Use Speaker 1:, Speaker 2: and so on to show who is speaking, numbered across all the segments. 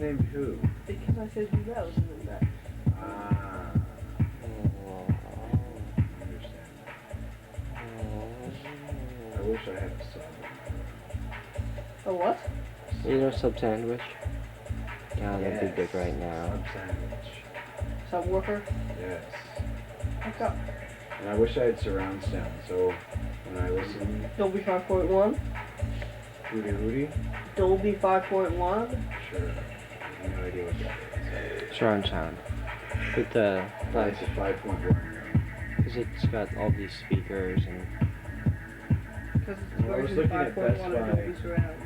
Speaker 1: named who?
Speaker 2: Because I said you that was in that.
Speaker 1: Ah. I understand. I wish I had a sub.
Speaker 2: A what?
Speaker 3: You know sub sandwich? Yeah, that'd be good right now.
Speaker 1: Sub sandwich.
Speaker 2: Sub worker?
Speaker 1: Yes.
Speaker 2: What's up?
Speaker 1: And I wish I had surround sound, so when I listen,
Speaker 2: Dolby 5.1?
Speaker 1: Hootie Hootie?
Speaker 2: Dolby 5.1?
Speaker 1: Sure. I have no idea what that is.
Speaker 3: Surround sound. With the
Speaker 1: Why is it 5.1?
Speaker 3: because it's got all these speakers and
Speaker 2: Because it's
Speaker 1: Well, I was
Speaker 2: version
Speaker 1: looking at
Speaker 2: 5.1
Speaker 1: Best
Speaker 2: of
Speaker 1: Buy.
Speaker 2: Dolby Surround.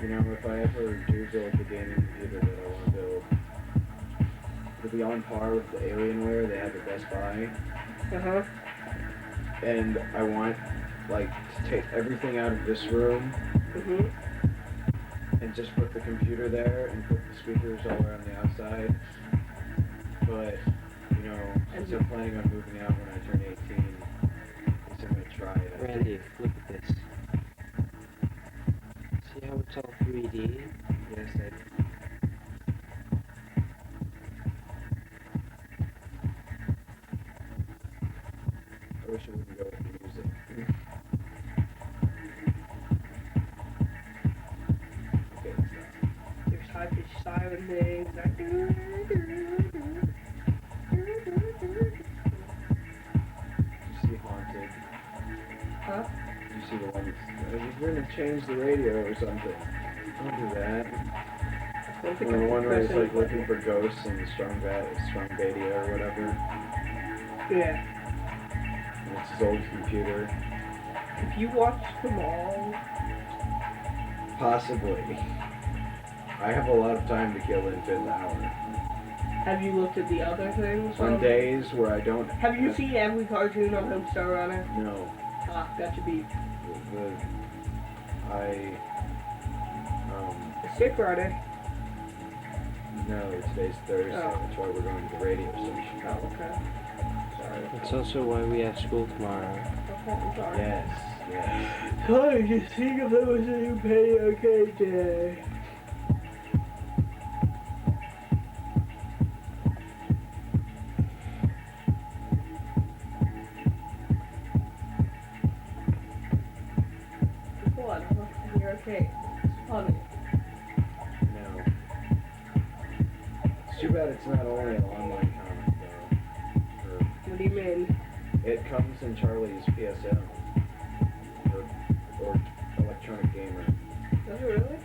Speaker 1: You know, if I ever do build the gaming computer that I want to build, it'll be on par with the Alienware they have at Best Buy.
Speaker 2: Uh-huh.
Speaker 1: And I want, like, to take everything out of this room and just put the computer there and put the speakers all around the outside. But, you know, since I'm planning on moving out when I turn 18, I guess I'm going to try it.
Speaker 3: Randy, look at this. See how it's all 3D?
Speaker 1: Yes, I wish it wouldn't go with the music. Okay, stop.
Speaker 2: There's high-pitched siren things.
Speaker 1: Did you see Haunted?
Speaker 2: Huh?
Speaker 1: Did you see the one that's... You're going to change the radio or something. Don't do that. Or the one where it's like looking for ghosts and strong beta or whatever.
Speaker 2: Yeah.
Speaker 1: And it's his old computer.
Speaker 2: If you watched them all...
Speaker 1: Possibly. I have a lot of time to kill in 5th hour.
Speaker 2: Have you looked at the other things?
Speaker 1: On days where I don't...
Speaker 2: Have you seen every cartoon on Homestar Runner?
Speaker 1: No.
Speaker 2: Ah, got to be. Sick Runner.
Speaker 1: No, today's Thursday.
Speaker 2: Oh.
Speaker 1: That's why we're going to the radio station.
Speaker 2: Oh, okay.
Speaker 1: Sorry.
Speaker 3: It's also why we have school tomorrow.
Speaker 2: Okay, I'm sorry.
Speaker 1: Yes, yes.
Speaker 2: Sorry, just think if there was a new Penny Arcade day. What? Penny Arcade. It's funny.
Speaker 1: No. It's too bad it's not only an online comic, though.
Speaker 2: What do you mean?
Speaker 1: It comes in Charlie's PSL. Or Electronic Gamer.
Speaker 2: Does it really?